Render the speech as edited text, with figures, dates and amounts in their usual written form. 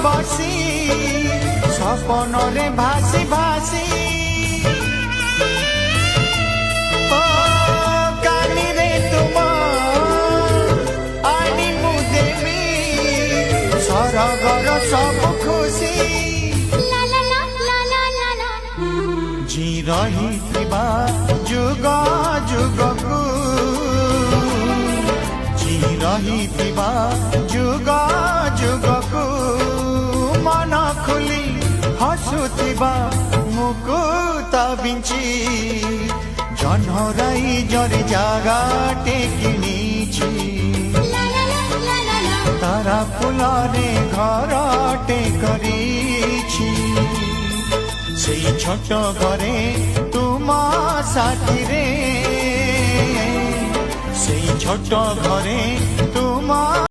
বসি স্বপনরে ভাসি ভাসি ও কালিরে তুম আনি মু দেবি সরগর সবু খুশি জি রহিଥିବା ଯୁଗ ଯୁଗକୁ ଜି ରହିଥିବା ଯୁଗ ଯୁଗକୁ ମନ ଖୋଲି ହସୁଥିବା ମୁକୁଟ ବିଞ୍ଚି ଜହ୍ନରାଇ ଜରି ଜାଗାଟେ କିଣିଛି ତାରା ଫୁଲରେ ଘରଟେ କରିଛି সেই ছোট ঘরে তোমা সাথীরে সেই ছোট ঘরে তোমা